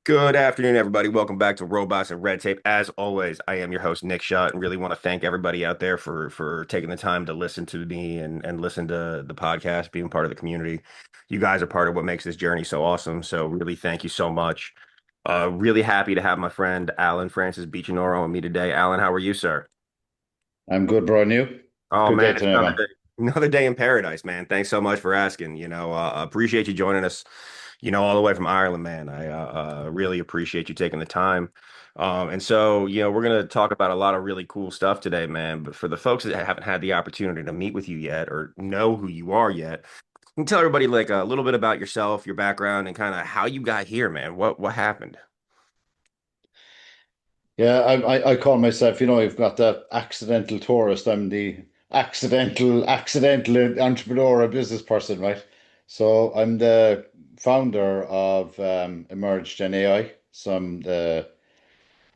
Good afternoon, everybody. Welcome back to Robots and Red Tape. As always, I am your host, Nick Schutt, and really want to thank everybody out there for taking the time to listen to me and listen to the podcast, being part of the community. You guys are part of what makes this journey so awesome. So really thank you so much. Really happy to have my friend Allan Francis Beechinor on with me today. Allan, how are you, sir? I'm good, bro. And you? Oh Good man, day it's today, man. another day in paradise, man. Thanks so much for asking. Appreciate you joining us, all the way from Ireland, man. I really appreciate you taking the time. We're gonna talk about a lot of really cool stuff today, man. But for the folks that haven't had the opportunity to meet with you yet or know who you are yet, can you tell everybody like a little bit about yourself, your background, and kind of how you got here, man. What happened? Yeah, I call myself, you've got that accidental tourist. I'm the accidental entrepreneur or business person, right? So I'm the founder of EmergeGen AI. So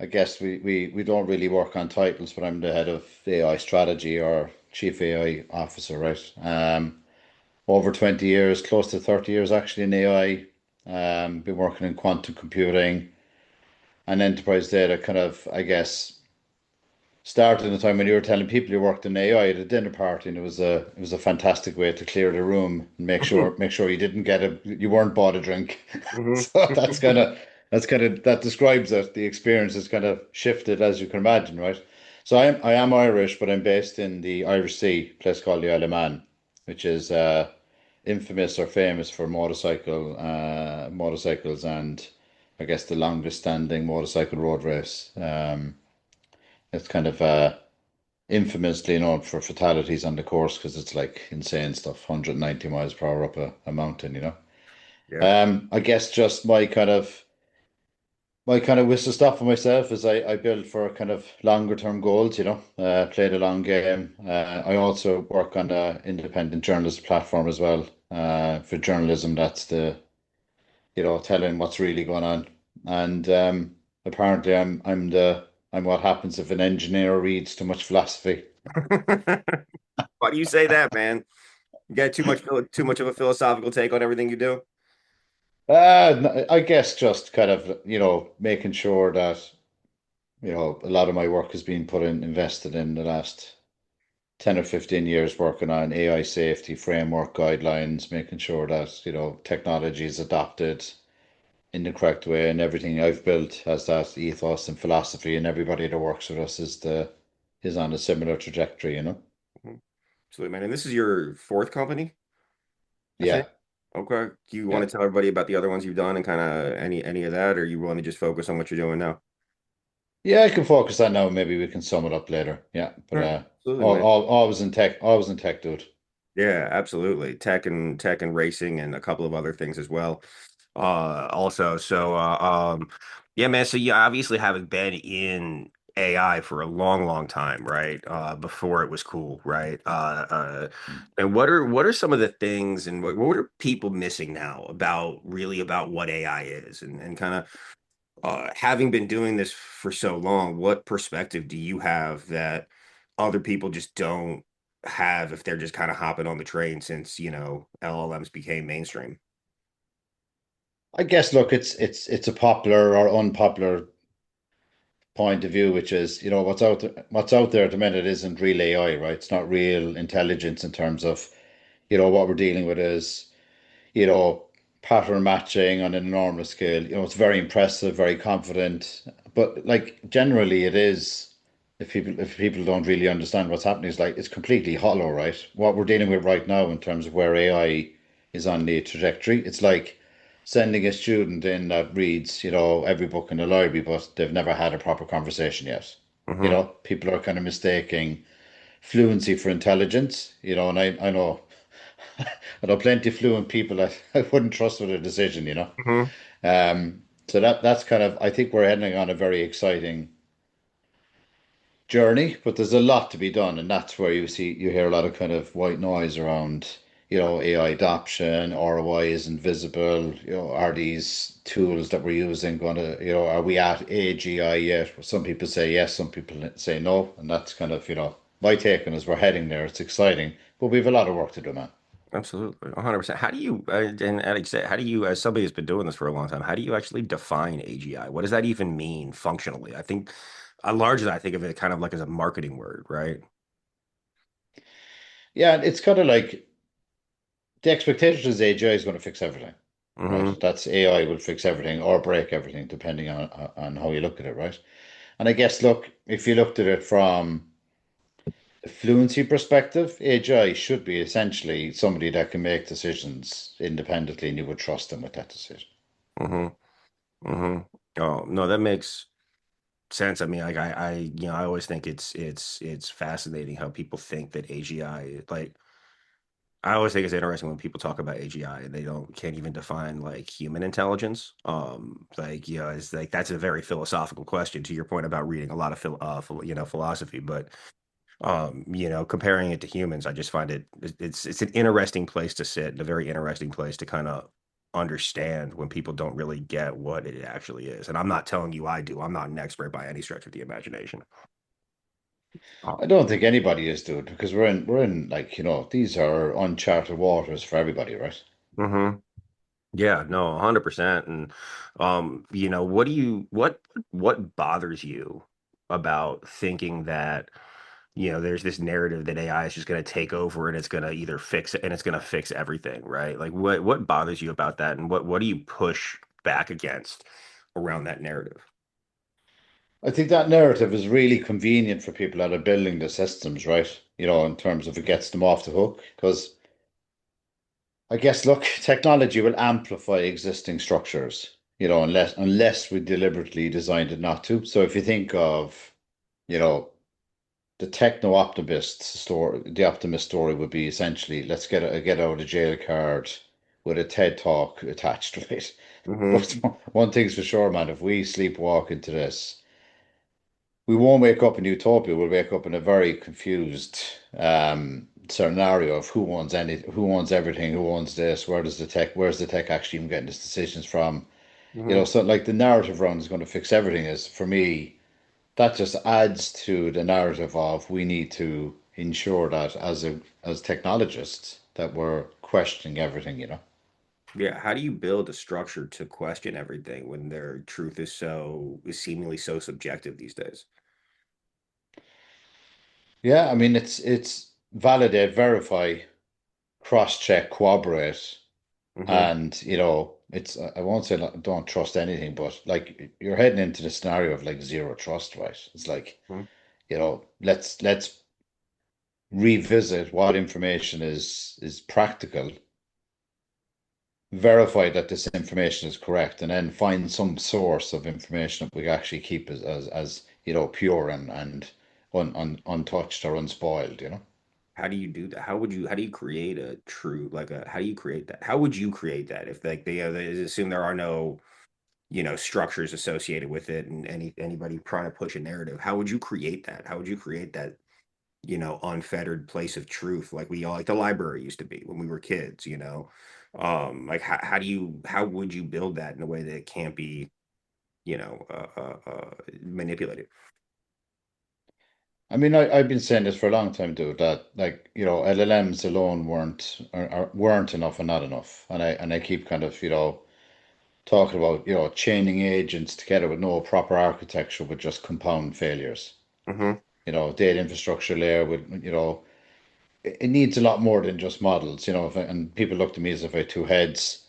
I guess we don't really work on titles, but I'm the head of AI strategy or chief AI officer, right? Over 20 years, close to 30 years actually in AI. Been working in quantum computing and enterprise data kind of, I guess, started in the time when you were telling people you worked in AI at a dinner party, and it was a fantastic way to clear the room and make sure you didn't you weren't bought a drink. Hmm. So that describes it. The experience has kind of shifted, as you can imagine, right? So I am Irish, but I'm based in the Irish Sea, a place called the Isle of Man, which is infamous or famous for motorcycles, and I guess the longest standing motorcycle road race. It's kind of infamously known for fatalities on the course because it's like insane stuff, 190 miles per hour up a mountain. Yeah. I guess just my kind of wish to stop for myself is I build for kind of longer term goals, play the long game. I also work on the independent journalist platform as well. For journalism, that's telling what's really going on. And apparently I'm what happens if an engineer reads too much philosophy. Why do you say that, man? You got too much of a philosophical take on everything you do? I guess just kind of, making sure that, a lot of my work has been invested in the last 10 or 15 years working on AI safety framework guidelines, making sure that, technology is adopted in the correct way, and everything I've built has that ethos and philosophy, and everybody that works with us is on a similar trajectory. Mhm. Absolutely, man. And this is your fourth company, I think. Yeah. Okay. Do you want Yeah. to tell everybody about the other ones you've done and kind of any of that, or you want to just focus on what you're doing now? Yeah, I can focus on now. Maybe we can sum it up later. Yeah. But All right. Absolutely, man. always in tech, dude. Yeah, absolutely. Tech and racing and a couple of other things as well. Also, yeah, man. So you obviously haven't been in AI for a long, long time, right? Before it was cool, right? And what are some of the things and what are people missing now about what AI is and kind of having been doing this for so long, what perspective do you have that other people just don't have if they're just kind of hopping on the train since, LLMs became mainstream? I guess look, it's a popular or unpopular point of view, which is, what's out there at the minute isn't real AI, right? It's not real intelligence in terms of, what we're dealing with is, you know, pattern matching on an enormous scale. It's very impressive, very confident, but like generally it is, if people don't really understand what's happening, it's like it's completely hollow, right? What we're dealing with right now in terms of where AI is on the trajectory, it's like sending a student in that reads, every book in the library, but they've never had a proper conversation yet. Hmm. People are kind of mistaking fluency for intelligence, and I know I know plenty of fluent people that I wouldn't trust with a decision. Hmm. So that's kind of, I think we're heading on a very exciting journey, but there's a lot to be done, and that's where you hear a lot of kind of white noise around, AI adoption, ROI isn't visible, are these tools that we're using going to, are we at AGI yet? Some people say yes, some people say no, and that's kind of, my take on is we're heading there. It's exciting, but we have a lot of work to do, man. Absolutely, 100%. How do you, and like you said, how do you, as somebody who's been doing this for a long time, how do you actually define AGI? What does that even mean functionally? I think, largely, I think of it kind of like as a marketing word, right? Yeah, it's kind of like the expectation is AGI is going to fix everything, right? Mm-hmm. That's AI will fix everything or break everything, depending on how you look at it, right? And I guess, look, if you looked at it from a fluency perspective, AGI should be essentially somebody that can make decisions independently, and you would trust them with that decision. Mm-hmm. Mm-hmm. Oh, no, that makes sense. I mean, like I always think it's fascinating how people think that AGI, like, I always think it's interesting when people talk about AGI and they can't even define like human intelligence. Like, it's like that's a very philosophical question to your point about reading a lot of philosophy, but comparing it to humans, I just find it's an interesting place to sit, and a very interesting place to kind of understand when people don't really get what it actually is. And I'm not telling you I do. I'm not an expert by any stretch of the imagination. I don't think anybody is, dude, because we're in like, these are uncharted waters for everybody, right? Mm-hmm. Yeah, no, 100%. And what do what bothers you about thinking that, there's this narrative that AI is just going to take over and it's going to either fix it and it's going to fix everything, right? Like what bothers you about that, and what do you push back against around that narrative? I think that narrative is really convenient for people that are building the systems, right? In terms of it gets them off the hook. Because I guess, look, technology will amplify existing structures, unless we deliberately designed it not to. So if you think of, you know, the techno optimist story, the optimist story would be essentially, let's get a get out of jail card with a TED talk attached to it. Hmm. But one thing's for sure, man, if we sleepwalk into this, we won't wake up in utopia. We'll wake up in a very confused scenario of who owns everything, who owns this, where's the tech actually even getting these decisions from? Hmm. So like the narrative around is going to fix everything is for me, that just adds to the narrative of we need to ensure that as technologists that we're questioning everything. Yeah, how do you build a structure to question everything when their truth is seemingly so subjective these days? Yeah, I mean it's validate, verify, cross-check, corroborate. Hmm. And, it's, I won't say like, don't trust anything, but like you're heading into the scenario of like zero trust, right? It's like, let's revisit what information is practical, verify that this information is correct, and then find some source of information that we actually keep as pure and untouched or unspoiled. How do you do that? How do you create how do you create that? How would you create that if like they assume there are no, structures associated with it and anybody trying to push a narrative? How would you create that? How would you create that, unfettered place of truth like we all like the library used to be when we were kids, Like how would you build that in a way that it can't be, manipulated? I mean, I've been saying this for a long time, dude, that like, LLMs alone weren't enough and not enough. And I keep kind of, talking about, chaining agents together with no proper architecture would just compound failures. Hmm. Data infrastructure layer would, it needs a lot more than just models, and people look to me as if I had two heads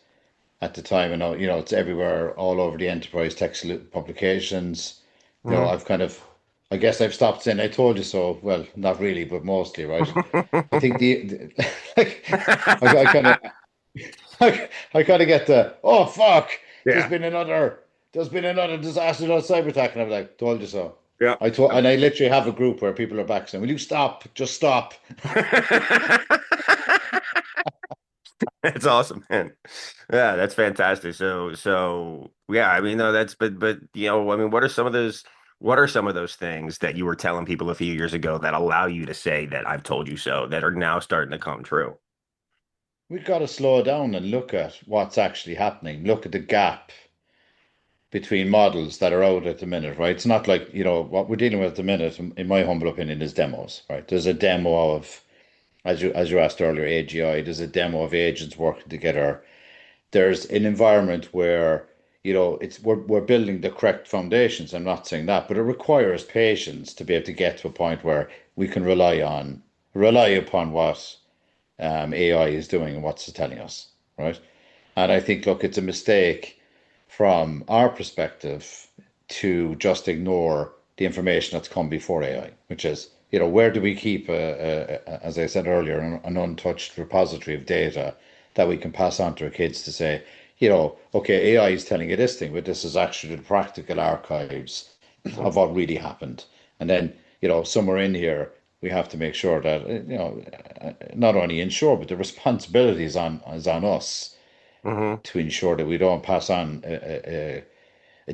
at the time, and now, it's everywhere, all over the enterprise text publications. Hmm. I've kind of, I guess I've stopped saying I told you so. Well, not really, but mostly, right? I think like, I kind of, I kind of get the, oh fuck, there's Yeah. been another, there's been another disaster, another cyber attack, and I'm like, told you so. Yeah. And I literally have a group where people are back saying, will you stop? Just stop. That's awesome, man. Yeah, that's fantastic. Yeah, I mean, no, but I mean, what are some of those things that you were telling people a few years ago that allow you to say that I've told you so, that are now starting to come true? We've got to slow down and look at what's actually happening. Look at the gap between models that are out at the minute, right? It's not like, what we're dealing with at the minute, in my humble opinion, is demos, right? There's a demo of as you asked earlier, AGI, there's a demo of agents working together. There's an environment where, it's we're building the correct foundations. I'm not saying that, but it requires patience to be able to get to a point where we can rely upon what AI is doing and what's it telling us, right? And I think, look, it's a mistake from our perspective to just ignore the information that's come before AI, which is, where do we keep, as I said earlier, an untouched repository of data that we can pass on to our kids to say, okay, AI is telling you this thing, but this is actually the practical archives of what really happened. And then, somewhere in here, we have to make sure that, not only ensure, but the responsibility is on us Hmm. to ensure that we don't pass on a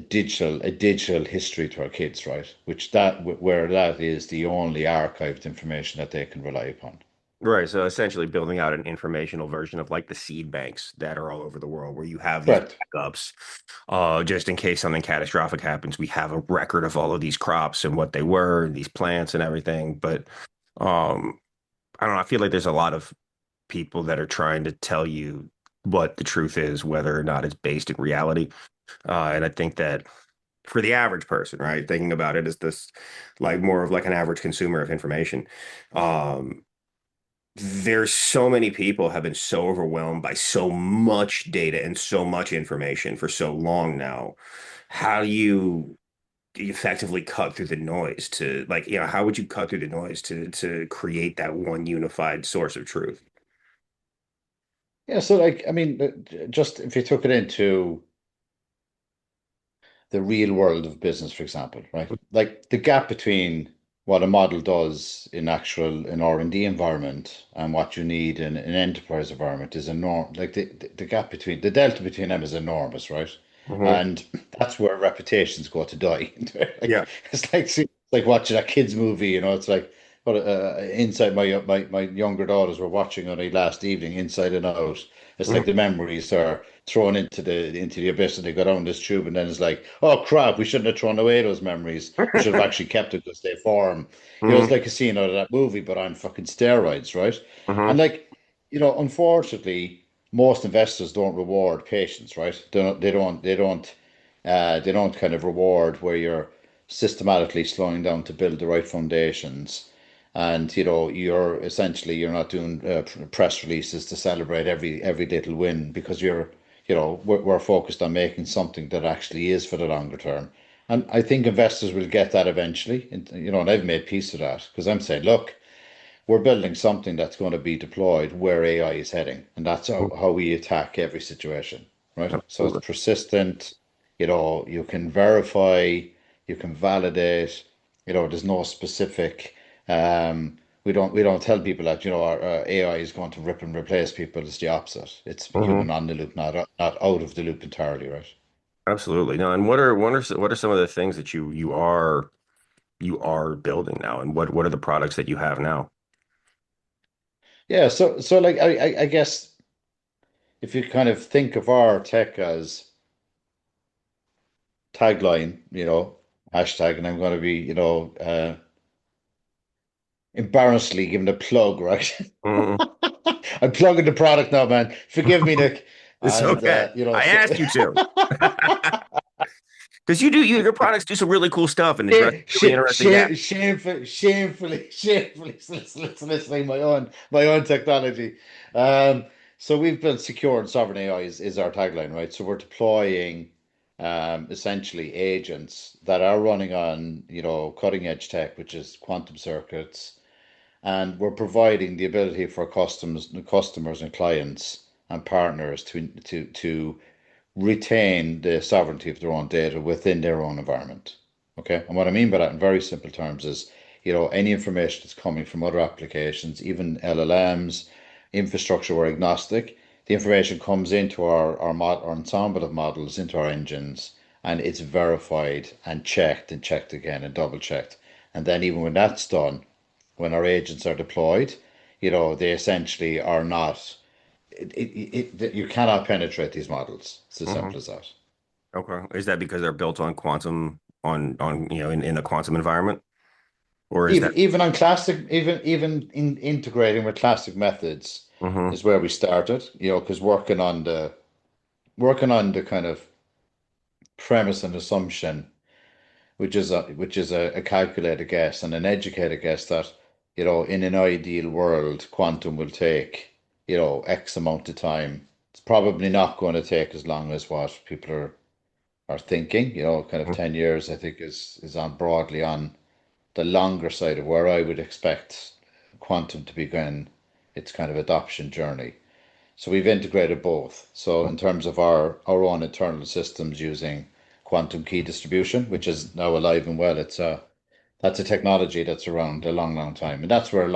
digital history to our kids, right? Where that is the only archived information that they can rely upon. Right. So essentially building out an informational version of like the seed banks that are all over the world where you have these Correct. backups. Just in case something catastrophic happens, we have a record of all of these crops and what they were, and these plants and everything. But um, I don't know. I feel like there's a lot of people that are trying to tell you what the truth is, whether or not it's based in reality. And I think that for the average person, right, thinking about it as this like more of like an average consumer of information, um, there's so many people have been so overwhelmed by so much data and so much information for so long now. How do you effectively cut through the noise to like, how would you cut through the noise to create that one unified source of truth? Yeah, so like, I mean, just if you took it into the real world of business, for example, right? Like the gap between what a model does in R&D environment and what you need in an enterprise environment is enormous. Like the gap between the delta between them is enormous, right? Hmm. And that's where reputations go to die. Like Yeah. it's like watching a kids movie, it's like what inside my younger daughters were watching only last evening, Inside and Out. It's like the memories are thrown into the abyss and they go down this tube and then it's like, oh crap, we shouldn't have thrown away those memories. We should have actually kept it because they form. It's Hmm. like a scene out of that movie, but on fucking steroids, right? And Hmm. like, unfortunately, most investors don't reward patience, right? They don't kind of reward where you're systematically slowing down to build the right foundations. And you're not doing press releases to celebrate every little win because we're focused on making something that actually is for the longer term. And I think investors will get that eventually. And I've made peace with that because I'm saying, look, we're building something that's going to be deployed where AI is heading, and that's how we attack every situation, right? So it's Absolutely. persistent, you can verify, you can validate, there's no specific, we don't tell people that, our AI is going to rip and replace people. It's the opposite. It's human Hmm. on the loop, not out of the loop entirely, right? Absolutely. No, and what are some of the things that you are building now, and what are the products that you have now? Yeah, so like I guess if you kind of think of our tech as tagline, hashtag, and I'm going to be, embarrassingly giving a plug, right? Hmm. I'm plugging the product now, man. Forgive me, Nick. It's And okay. I so asked you to. Because your products do some really cool stuff and address really interesting gaps. shamefully soliciting my own technology. Um, so we've built secure and sovereign AI is our tagline, right? So we're deploying essentially agents that are running on, cutting edge tech, which is quantum circuits, and we're providing the ability for customers and clients and partners to retain the sovereignty of their own data within their own environment. Okay, and what I mean by that in very simple terms is, any information that's coming from other applications, even LLMs, infrastructure or agnostic, the information comes into our ensemble of models into our engines, and it's verified and checked again and double checked. And then even when that's done, when our agents are deployed, they essentially are not. You cannot penetrate these models. It's as Hmm. simple as that. Okay. Is that because they're built on quantum in a quantum environment? or is that? Even on classic, even in integrating with classic methods Hmm. is where we started, because working on the kind of premise and assumption, which is a calculated guess and an educated guess that, in an ideal world, quantum will take, X amount of time. It's probably not going to take as long as what people are thinking, kind of 10 years, I think is on broadly on the longer side of where I would expect quantum to begin its kind of adoption journey. So we've integrated both. So in terms of our own internal systems using quantum key distribution, which is now alive and well, that's a technology that's around a long, long time. And that's where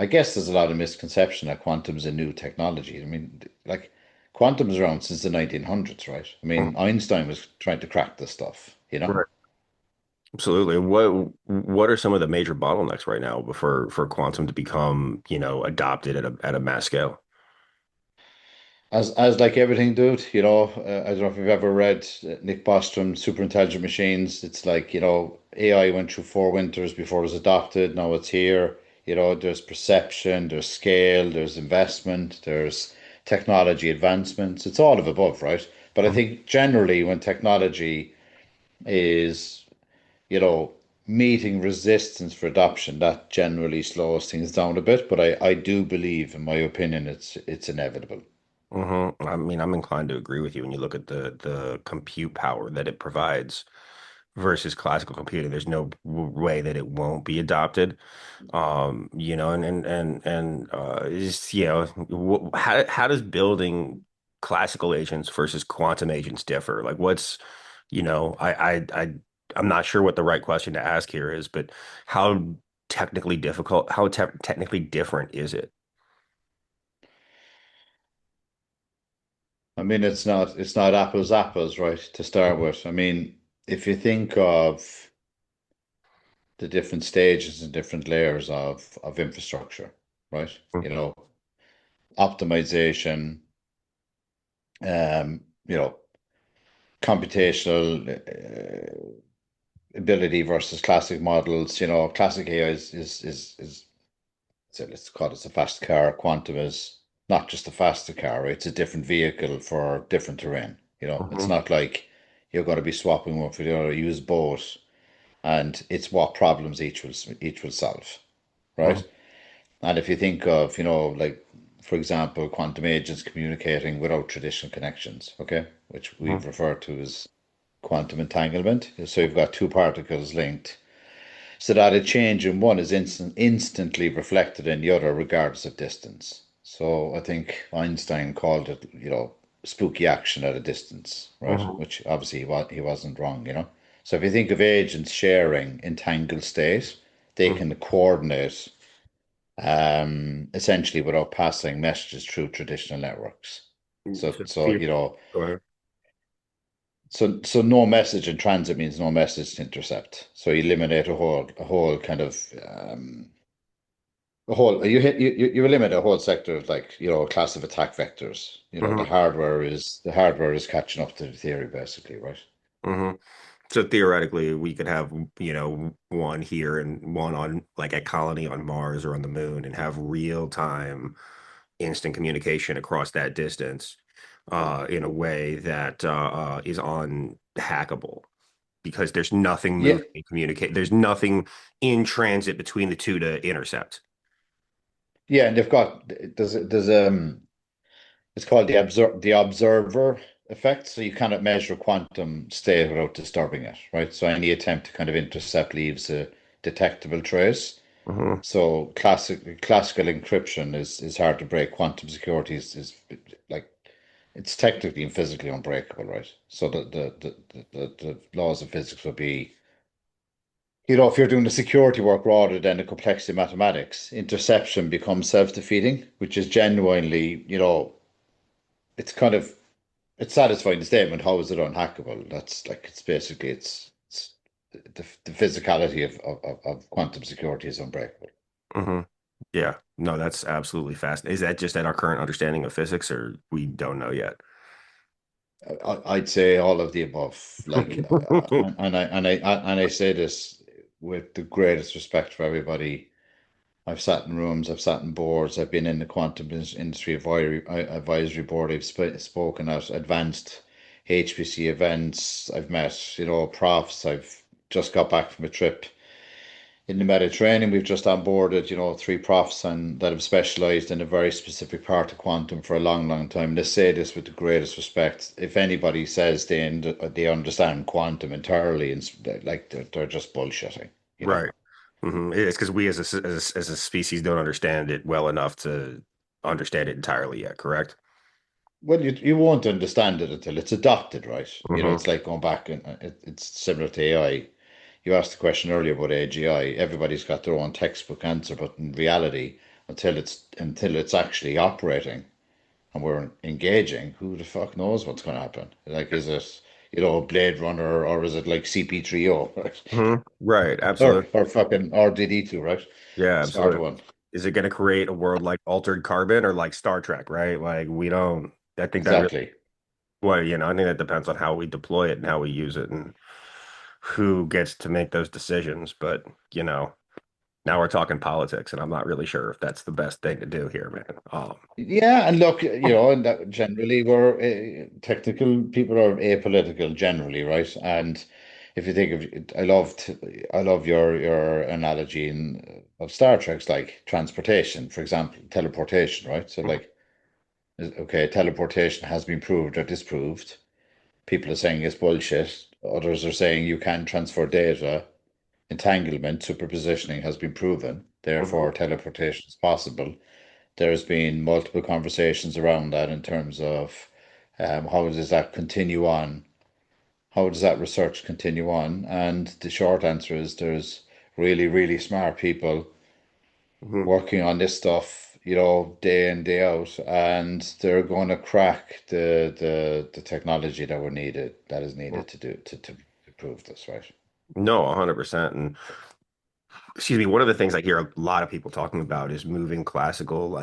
I guess there's a lot of misconception that quantum's a new technology. I mean, like quantum's around since the 1900s, right? I mean, Einstein was trying to crack this stuff, you know? Right. Absolutely. What are some of the major bottlenecks right now for quantum to become, adopted at a mass scale? As like everything, dude, I don't know if you've ever read Nick Bostrom's Super Intelligent Machines. It's like, AI went through 4 winters before it was adopted. Now it's here. There's perception, there's scale, there's investment, there's technology advancements. It's all of above, right? But I Mhm. think generally when technology is, you know, meeting resistance for adoption, that generally slows things down a bit. But I do believe, in my opinion, it's inevitable. I mean, I'm inclined to agree with you when you look at the compute power that it provides versus classical computing. There's no way that it won't be adopted. Just, how does building classical agents versus quantum agents differ? Like, what's, I'm not sure what the right question to ask here is, but how technically different is it? I mean, it's not apples, right, to start with. I mean, if you think of the different stages and different layers of infrastructure, right? Optimization, um, you know, computational ability versus classic models. Classic AI is so let's call it a fast car. Quantum is not just a faster car, right? It's a different vehicle for different terrain. It's Hmm. not like you're going to be swapping one for the other. Use both, and it's what problems each will solve, right? And if you think of, like for example, quantum agents communicating without traditional connections, okay, which Hmm. we've referred to as quantum entanglement. So you've got two particles linked so that a change in one is instantly reflected in the other, regardless of distance. So I think Einstein called it, spooky action at a distance, right? Hmm. Which obviously he wasn't wrong. So if you think of agents sharing entangled state, they Hmm. can coordinate essentially without passing messages through traditional networks. So So, so go ahead. so no message in transit means no message to intercept. So you eliminate a whole kind of a whole you eliminate a whole sector of, like, class of attack vectors. The Hmm. hardware is catching up to the theory, basically, right? Hmm. So theoretically, we could have, one here and one on like a colony on Mars or on the moon and have real time instant communication across that distance in a way that is unhackable because there's nothing Yeah, moving and communicate. There's nothing in transit between the two to intercept. yeah, and they've got there's it's called the observer effect. So you cannot measure quantum state without disturbing it, right? So any attempt to kind of intercept leaves a detectable trace. Hmm. So classical encryption is hard to break. Quantum security is like it's technically and physically unbreakable, right? So the laws of physics would be, if you're doing the security work rather than the complexity of mathematics, interception becomes self-defeating, which is genuinely, it's kind of it's satisfying the statement. How is it unhackable? That's like it's the physicality of quantum security is unbreakable. Hmm. Yeah, no, that's absolutely fascinating. Is that just at our current understanding of physics, or we don't know yet? I'd say all of the above. Like, and I say this. with the greatest respect for everybody, I've sat in rooms, I've sat in boards, I've been in the industry advisory board, I've spoken at advanced HPC events, I've met, profs, I've just got back from a trip in the Mediterranean. We've just onboarded, three profs and that have specialized in a very specific part of quantum for a long, long time. They say this with the greatest respect. If anybody says they understand quantum entirely, and like they're just bullshitting, you know. Right. It's because we as a species don't understand it well enough to understand it entirely yet, correct? Well, you won't understand it until it's adopted, right? Hmm. It's like going back and it's similar to AI. You asked the question earlier about AGI. Everybody's got their own textbook answer, but in reality, until it's actually operating and we're engaging, who the fuck knows what's going to happen? Like, is it, Blade Runner or is it like CP3O, right? Right. Or Absolutely. or fucking RDD2, right? Yeah, Smarter absolutely. one. Is it going to create a world like Altered Carbon or like Star Trek, right? Like we don't, I think that really, Exactly. well, I think that depends on how we deploy it and how we use it and who gets to make those decisions. But, you know, now we're talking politics and I'm not really sure if that's the best thing to do here, man. Yeah, and look, and that generally we're technical people are apolitical generally, right? And if you think of it, I love your analogy of Star Trek's like transportation, for example, teleportation, right? So like, okay, teleportation has been proved or disproved. People are saying it's bullshit. Others are saying you can transfer data. Entanglement, superpositioning has been proven. Mhm. Therefore, teleportation is possible. There's been multiple conversations around that in terms of how does that continue on? How does that research continue on? And the short answer is there's really, really smart people Mhm. working on this stuff, day in, day out, and they're going to crack the technology that is Mhm. needed to prove this, right? No, 100%. And excuse me, one of the things I hear a lot of people talking about is moving classical,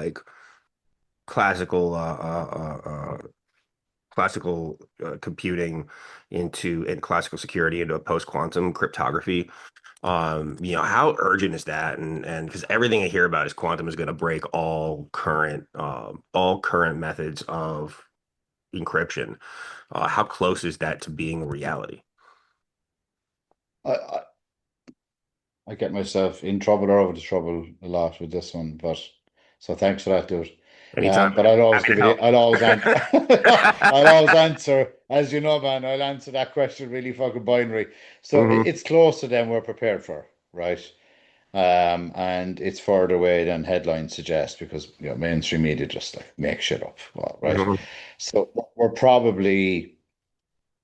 classical computing and classical security into a post-quantum cryptography. How urgent is that? And because everything I hear about is quantum is going to break all current methods of encryption. How close is that to being a reality? I, I get myself in trouble or out of trouble a lot with this one, but so thanks for that, dude. Anytime, But man. I'll always Happy to give it. help. I'll always answer. I'll always answer, as you know, man. I'll answer that question really fucking binary. So Hmm. it's closer than we're prepared for, right? And it's further away than headlines suggest because mainstream media just like make shit up, well, right? Hmm. So we're probably,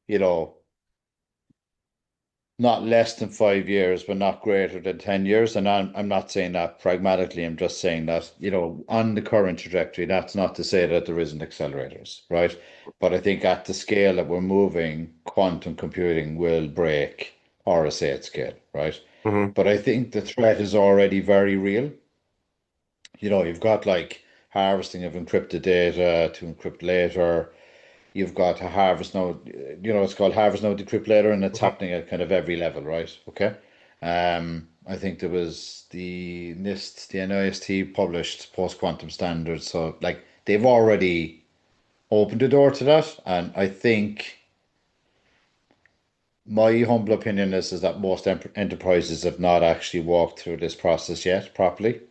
you know. Not less than 5 years, but not greater than 10 years. And I'm not saying that pragmatically. I'm just saying that, on the current trajectory, that's not to say that there isn't accelerators, right? But I think at the scale that we're moving, quantum computing will break RSA at scale, right? Hmm. But I think the threat is already very real. You've got like harvesting of encrypted data to encrypt later. You've got a harvest node, it's called harvest node decrypt later, and it's happening at kind of every level, right? Okay. I think there was the NIST, the NIST published post-quantum standards. So like they've already opened the door to that. And I think my humble opinion is that most enterprises have not actually walked through this process yet properly.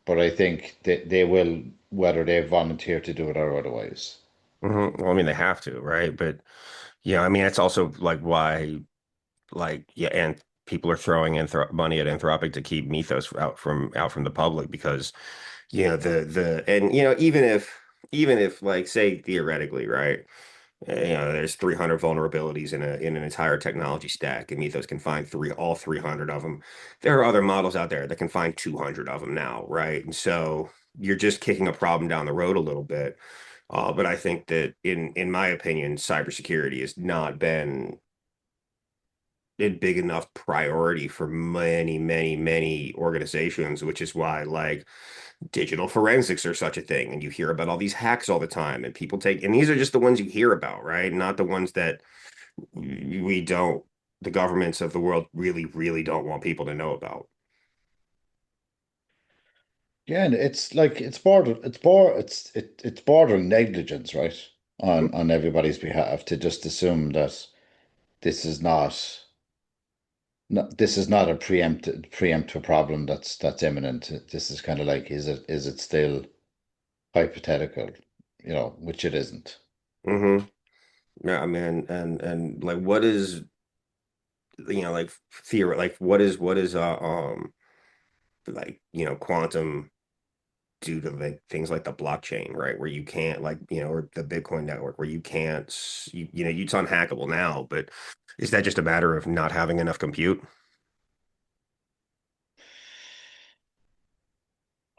But I think they will, whether they volunteer to do it or otherwise. Well, I mean, they have to, right? But yeah, I mean, it's also like why, like, yeah, and people are throwing money at Anthropic to keep Mythos out from the public because, and even if like say theoretically, right? There's 300 vulnerabilities in an entire technology stack, and Mythos can find all 300 of them. There are other models out there that can find 200 of them now, right? And so you're just kicking a problem down the road a little bit. But I think that in my opinion, cybersecurity has not been a big enough priority for many, many, many organizations, which is why like digital forensics are such a thing. And you hear about all these hacks all the time, and and these are just the ones you hear about, right? Not the ones that we don't. the governments of the world really, really don't want people to know about. Yeah, and it's like it's bordering negligence, right? On everybody's behalf to just assume that this is not, this is not a preemptive problem that's imminent. This is kind of like, is it still hypothetical, which it isn't. Hmm. Yeah, I mean, and like, what is, like theory, like what is like, quantum due to like things like the blockchain, right? Where you can't, like, or the Bitcoin network, where you can't, it's unhackable now, but is that just a matter of not having enough compute?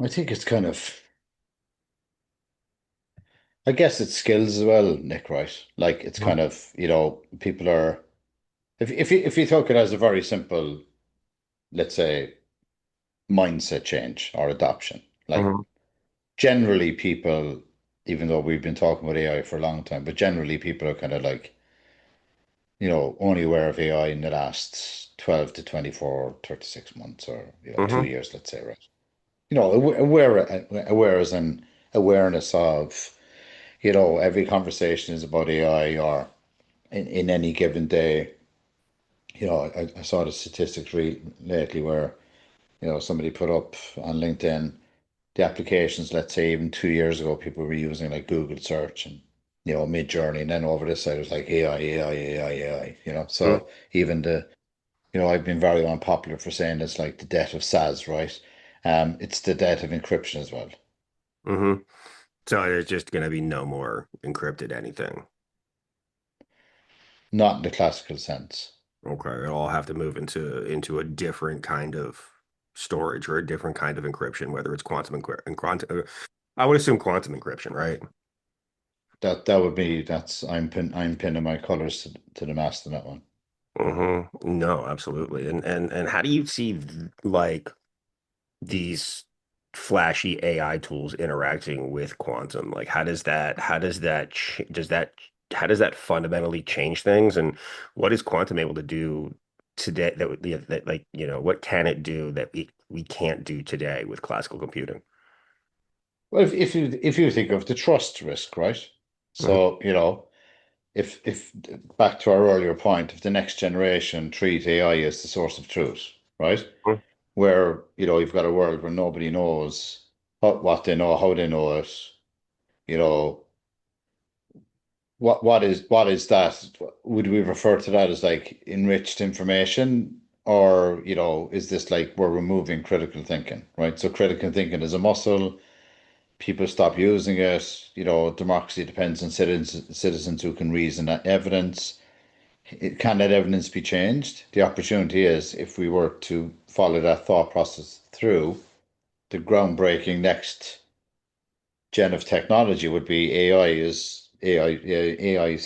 I think it's kind of, I guess it's skills as well, Nick, right? Like it's kind of, people are, if you took it as a very simple, let's say, mindset change or adoption, like Mm-hmm. generally people, even though we've been talking about AI for a long time, but generally people are kind of like, only aware of AI in the last 12 to 24, 36 months or, 2 years, let's say, right? Aware as an awareness of, every conversation is about AI or in any given day. I saw the statistics lately where, somebody put up on LinkedIn the applications, let's say even 2 years ago, people were using like Google search and, Mid-Journey. And then over this side, it was like AI, AI, AI, AI, So even I've been very unpopular for saying it's like the death of SaaS, right? It's the death of encryption as well. Mm-hmm. So there's just gonna be no more encrypted anything. Not in the classical sense. Okay, it'll all have to move into a different kind of storage or a different kind of encryption, whether it's quantum. I would assume quantum encryption, right? That would be I'm pinning my colors to the mast on that one. No, absolutely. And how do you see like these flashy AI tools interacting with quantum? Like how does that fundamentally change things? And what is quantum able to do today that like, what can it do that we can't do today with classical computing? Well, if you think of the trust risk, right? So, if back to our earlier point, if the next generation treat AI as the source of truth, right? Mhm. Where, you've got a world where nobody knows what they know, how they know it, you know, what is that? Would we refer to that as like enriched information? Or, is this like we're removing critical thinking, right? So critical thinking is a muscle. People stop using it. Democracy depends on citizens who can reason that evidence. Can that evidence be changed? The opportunity is if we were to follow that thought process through, the groundbreaking next gen of technology would be AI is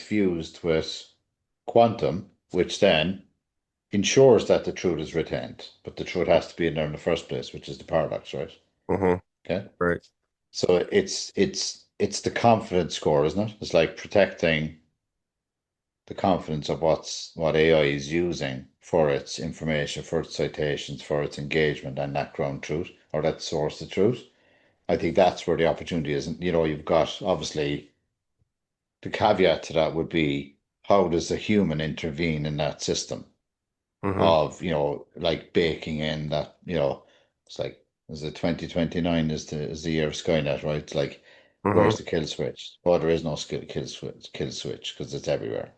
fused with quantum, which then ensures that the truth is retained. But the truth has to be in there in the first place, which is the paradox, right? Hmm. Okay. Right. So it's the confidence score, isn't it? It's like protecting the confidence of what AI is using for its information, for its citations, for its engagement, and that ground truth or that source of truth. I think that's where the opportunity is. And you've got obviously the caveat to that would be how does a human intervene in that system Hmm. of, like baking in that, it's like, is it 2029 is the year of Skynet, right? It's like, where's Hmm. the kill switch? Well, there is no kill switch because it's everywhere.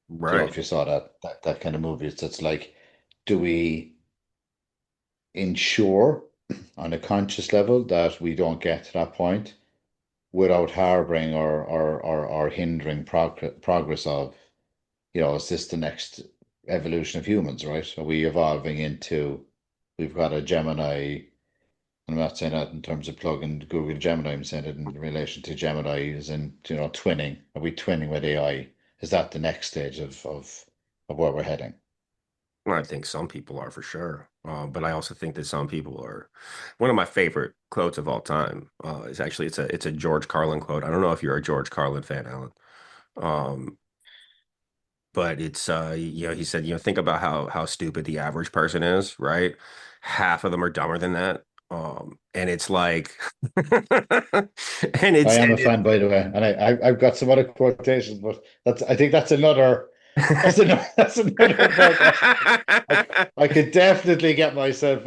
Right. If you saw that kind of movie, it's like, do we ensure on a conscious level that we don't get to that point without harboring or hindering progress of, is this the next evolution of humans, right? Are we evolving into, we've got a Gemini, I'm not saying that in terms of plugging Google Gemini, I'm saying it in relation to Gemini is in, twinning. Are we twinning with AI? Is that the next stage of where we're heading? Well, I think some people are for sure. But I also think that some people are. One of my favorite quotes of all time is actually it's a George Carlin quote. I don't know if you're a George Carlin fan, Alan. Um, but it's he said, think about how stupid the average person is, right? Half of them are dumber than that. And it's like and I it's am a and it fan, by the way, and I've got some other quotations, but I think that's another podcast. I I could definitely get myself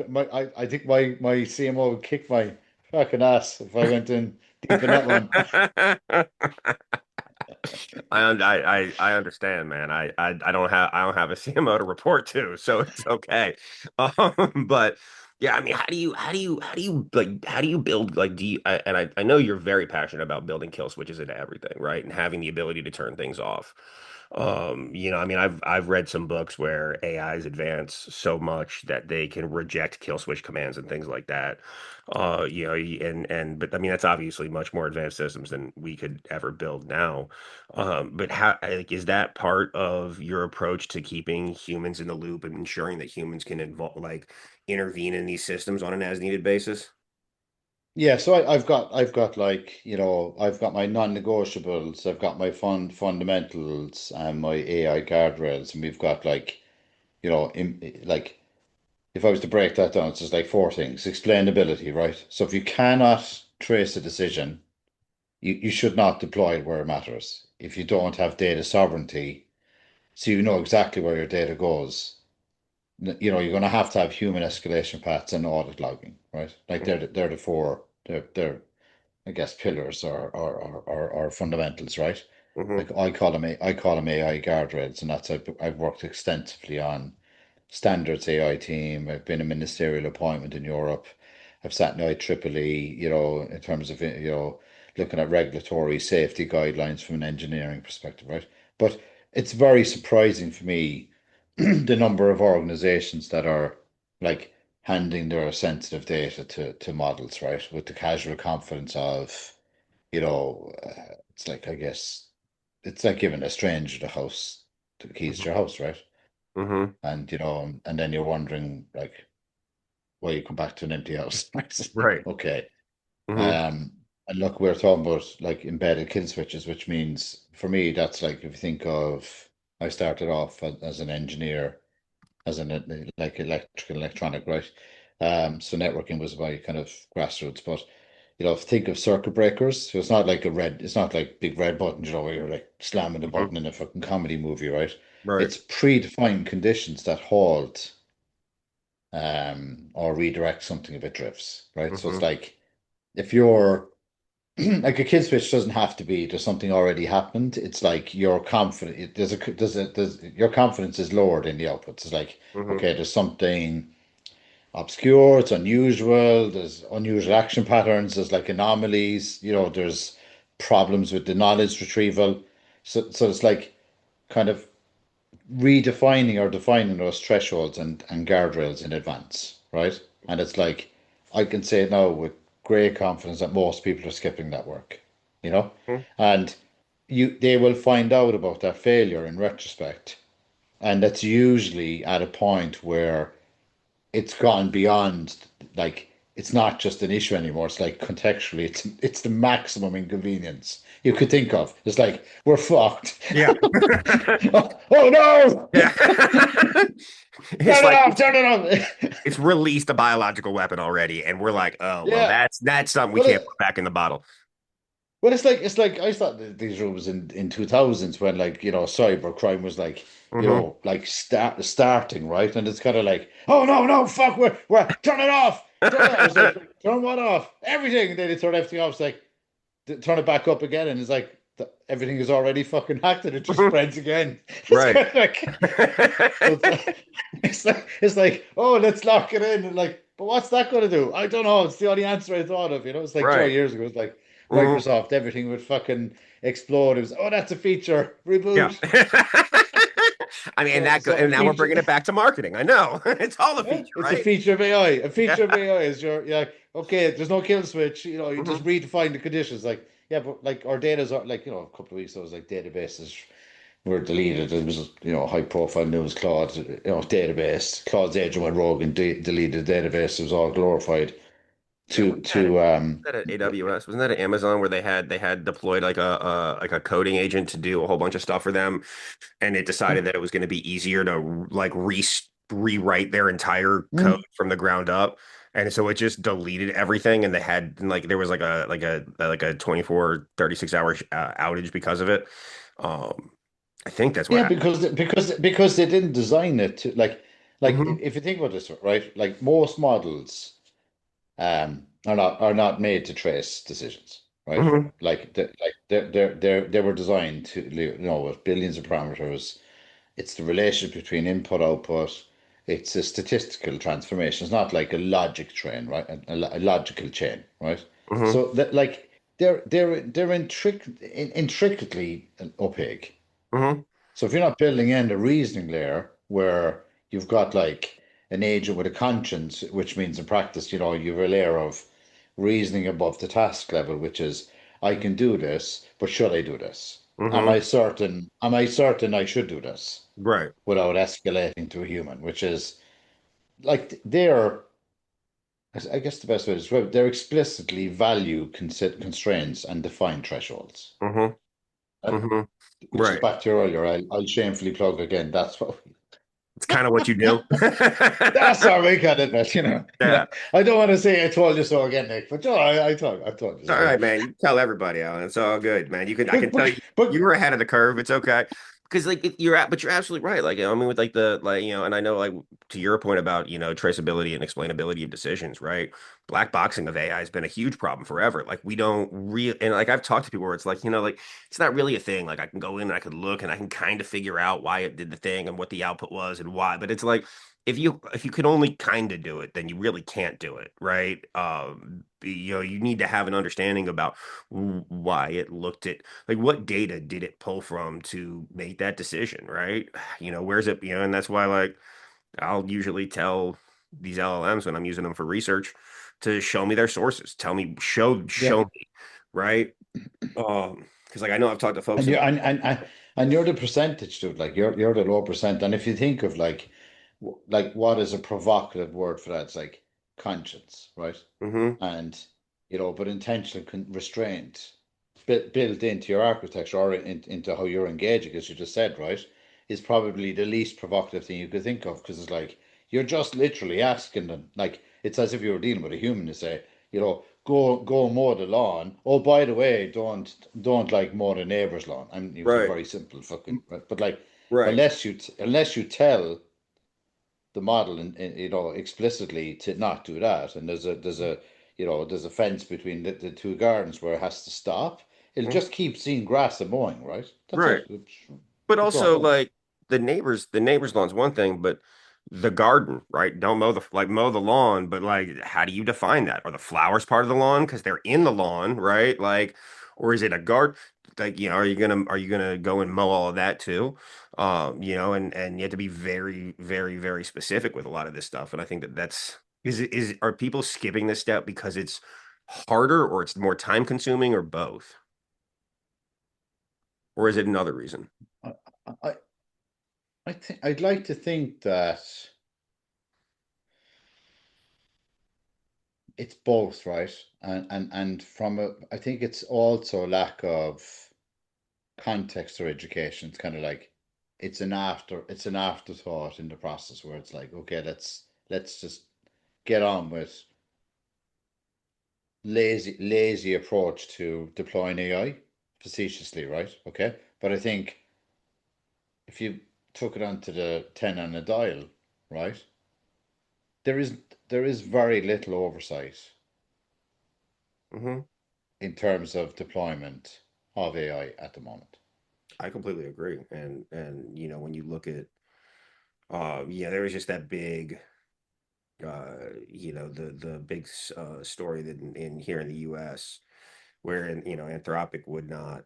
I think my CMO would kick my fucking ass if I went in deep in that one. I understand, man. I don't have a CMO to report to, so it's okay. But yeah, I mean, how do you build like I know you're very passionate about building kill switches into everything, right? And having the ability to turn things off. I mean, I've read some books where AIs advance so much that they can reject kill switch commands and things like that. But I mean, that's obviously much more advanced systems than we could ever build now. But how, like, is that part of your approach to keeping humans in the loop and ensuring that humans can intervene in these systems on an as needed basis? Yeah, so I've got like, I've got my non-negotiables, I've got my fundamentals and my AI guardrails, and we've got like, like if I was to break that down, it's just like four things. Explainability, right? So if you cannot trace a decision, you should not deploy it where it matters. If you don't have data sovereignty, so you know exactly where your data goes, you're going to have human escalation paths and audit logging, right? Like they're the four, they're I guess pillars or fundamentals, right? Mm-hmm. Like I call them AI guardrails, and I've worked extensively on standards AI team. I've been a ministerial appointment in Europe. I've sat in IEEE, in terms of, looking at regulatory safety guidelines from an engineering perspective, right? But it's very surprising for me the number of organizations that are like handing their sensitive data to models, right? With the casual confidence of, it's like, I guess, it's like giving a stranger the keys to Mm-hmm. your house, right? Mm-hmm. And then you're wondering like why you come back to an empty house. It's like, Right. okay. Mm-hmm. Um, and look, we're talking about like embedded kill switches, which means for me, that's like if you think of, I started off as an engineer, as an like electrical electronic, right? So networking was my kind of grassroots, but think of circuit breakers. So it's not like big red buttons, where you're like slamming the Mm-hmm. button in a fucking comedy movie, right? Right. It's predefined conditions that halt or redirect something if it drifts, right? So it's Mm-hmm. like if you're like a kill switch doesn't have to be there's something already happened. It's like you're confident. There's your confidence is lowered in the outputs. It's like Mm-hmm. okay, there's something obscure. It's unusual. There's unusual action patterns. There's like anomalies. There's problems with the knowledge retrieval. So it's like kind of redefining or defining those thresholds and guardrails in advance, right? And it's like I can say now with great confidence that most people are skipping that work, you know? And they will find out about that failure in retrospect. And that's usually at a point where it's gone beyond like it's not just an issue anymore. It's like contextually, it's the maximum inconvenience you could think of. It's like we're fucked. Yeah. Oh no! Yeah. It's Turn it like off! Turn it off! it's released a biological weapon already, and we're like, oh well, Yeah, that's something we but can't put back in the bottle. it's like I thought that these rules in 2000s when like cyber crime was like Hmm. like starting, right, and it's kind of like oh no no fuck we're turn it off, turn it off. It's like turn what off, everything, and then they turn everything off. It's like turn it back up again, and it's like everything is already fucking hacked and it just spreads again. It's Right. kind of like so it's like oh let's lock it in, and like but what's that going to do? I don't know. It's the only answer I thought of. It's like Right. years ago. It's like Hmm. Microsoft, everything would fucking explode. It was oh that's a feature Yeah. reboot. I mean, So a and now we're feature. bringing it back to marketing. I know. It's all a Yeah, feature, it's a right? feature of AI. A Yeah. feature of AI is yeah, okay, there's no kill switch, you just Hmm. redefine the conditions. Like, yeah, but like our data's are like, a couple of weeks ago, it was like databases were deleted. It was, high profile news, database. Claude's agent went rogue and deleted the database. It was all glorified. Yeah, to wasn't that at AWS? Wasn't that at Amazon where they had deployed like a coding agent to do a whole bunch of stuff for them, and it decided that it was going to be easier to like rewrite their entire code Mm. from the ground up, and so it just deleted everything, and they had like there was like a 24 36 hour outage because of it. Um, I think that's what Yeah, happened. because they didn't design it to like Hmm. if you think about this, right? Like most models are not made to trace decisions, right? Hmm. They were designed to with billions of parameters. It's the relationship between input output. It's a statistical transformation. It's not like a logic train, right? A logical chain, right? Hmm. So that like they're intricately opaque. Hmm. So if you're not building in a reasoning layer where you've got like an agent with a conscience, which means in practice, you have a layer of reasoning above the task level, which is I can do this, but should I do this? Am Hmm. I certain? Am I certain I should do this Right. without escalating to a human? Which is like they're, I guess the best way to describe it, they're explicitly value constraints and defined thresholds. Hmm. Uh, Hmm. Which is Right. back to your earlier. I'll shamefully plug again. That's what It's kind of what you do. That's our week on it, but Yeah. I don't want to say I told you so again, Nick, but I told you It's all so, right, man. You tell everybody, Alan. It's all good, man. I But can tell but you, you but were ahead of the curve. It's okay. Because like but you're absolutely right. Like, I mean, with like and I know like to your point about, traceability and explainability of decisions, right? Black boxing of AI has been a huge problem forever. Like we don't and like I've talked to people where it's like, like it's not really a thing. Like I can go in and I can look and I can kind of figure out why it did the thing and what the output was and why. But it's like if you can only kind of do it, then you really can't do it, right? You need to have an understanding about why it looked at like what data did it pull from to make that decision, right? Where's it, and that's why like I'll usually tell these LLMs when I'm using them for research to show me their sources, tell me, yeah, show me, right? Because like I know I've talked to folks and in. you're the percentage dude, like you're the low percent, and if you think of like what is a provocative word for that, it's like conscience, right? Hmm. And but intentional restraint built into your architecture or into how you're engaging, as you just said, right, is probably the least provocative thing you could think of because it's like you're just literally asking them, like it's as if you were dealing with a human to say, go mow the lawn. Oh, by the way, don't like mow the neighbor's lawn. I'm using Right, very simple fucking, right? But like right. unless you tell the model and explicitly to not do that and there's a fence between the two gardens where it has to stop, it'll Mhm. just keep seeing grass and mowing, right? That's Right. it. But Keep going. also like the neighbor's lawn's one thing, but the garden, right? Don't mow the lawn, but like how do you define that? Are the flowers part of the lawn because they're in the lawn, right? Like, or is it a garden? Like, are you gonna go and mow all of that too? And you have to be very, very, very specific with a lot of this stuff. And I think that's are people skipping this step because it's harder or it's more time consuming or both? Or is it another reason? I, I, I think I'd like to think that it's both, right? And I think it's also lack of context or education. It's kind of like it's an afterthought in the process where it's like, okay, let's just get on with lazy approach to deploying AI facetiously, right? Okay. But I think if you took it onto the 10 on a dial, right, there is there is very little oversight Hmm. in terms of deployment of AI at the moment. I completely agree. And when you look at yeah, there was just that big the big story that in here in the US where Anthropic would not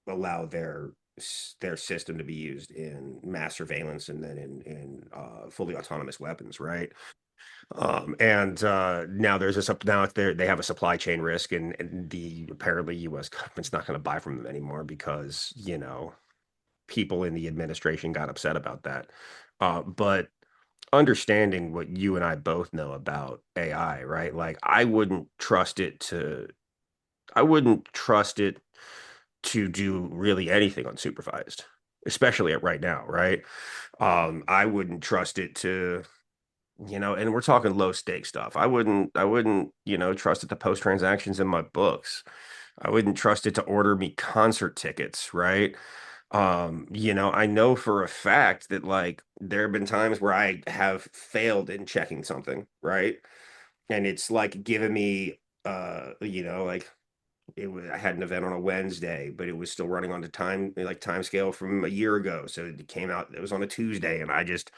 allow their system to be used in mass surveillance and then in fully autonomous weapons, right? And now now they have a supply chain risk, and the apparently U.S. government's not going to buy from them anymore because people in the administration got upset about that. But understanding what you and I both know about AI, right? Like I wouldn't trust it to do really anything unsupervised, especially at right now, right? I wouldn't trust it to, and we're talking low stake stuff. I wouldn't, trust it to post transactions in my books. I wouldn't trust it to order me concert tickets, right? I know for a fact that like there have been times where I have failed in checking something, right? And it's like giving me like I had an event on a Wednesday, but it was still running on the time scale from a year ago. So it came out, it was on a Tuesday, and I just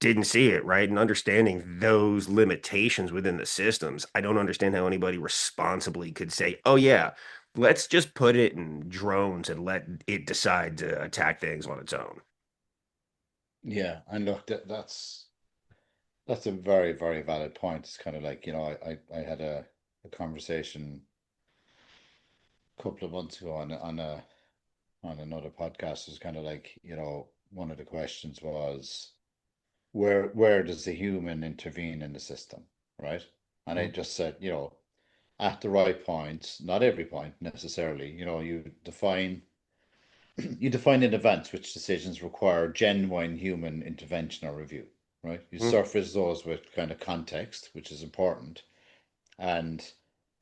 didn't see it, right? And understanding those limitations within the systems, I don't understand how anybody responsibly could say, oh, yeah, let's just put it in drones and let it decide to attack things on its own. Yeah, and look, that's a very, very valid point. It's kind of like, I had a conversation a couple of months ago on another podcast. It's kind of like, one of the questions was where does the human intervene in the system, right? And I Mhm, just said, at the right point, not every point necessarily, you define in advance which decisions require genuine human intervention or review, right? You mhm, surface those with kind of context, which is important. And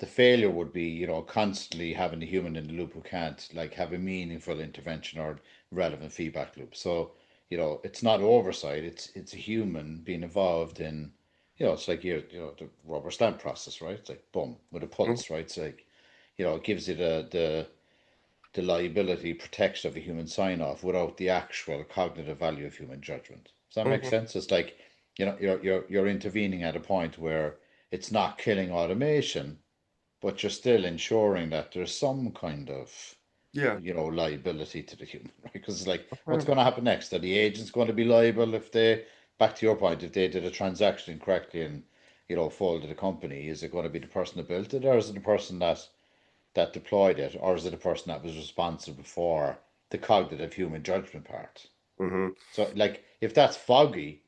the failure would be, constantly having the human in the loop who can't like have a meaningful intervention or relevant feedback loop. So, it's not oversight, it's a human being involved in, it's like the rubber stamp process, right? It's like boom, with a mhm, pulse, right? It's like, it gives you the liability protection of a human sign off without the actual cognitive value of human judgment. Does that make mhm. sense? It's like, you're intervening at a point where it's not killing automation, but you're still ensuring that there's some kind of, Yeah. liability to the human, right? Because it's like, what's going 100%. to happen next? Are the agents going to be liable if they, back to your point, if they did a transaction incorrectly and, folded the company? Is it going to be the person that built it, or is it the person that deployed it, or is it the person that was responsible for the cognitive human judgment part? Hmm. So, like, if that's foggy,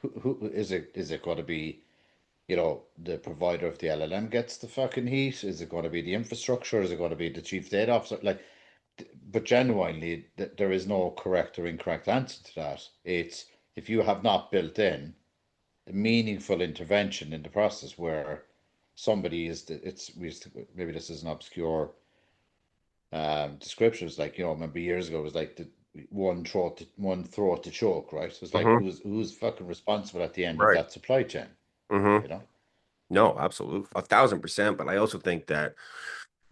who is it? Is it going to be, the provider of the LLM gets the fucking heat? Is it going to be the infrastructure? Is it going to be the chief data officer? Like, but genuinely, there is no correct or incorrect answer to that. It's if you have not built in a meaningful intervention in the process where somebody is, maybe this is an obscure description. It's like, remember years ago, it was like the one throat to choke, right? So it's like Hmm. who's fucking responsible at the end of Right. that supply chain, Hmm. you know? No, absolutely. 1,000%. But I also think that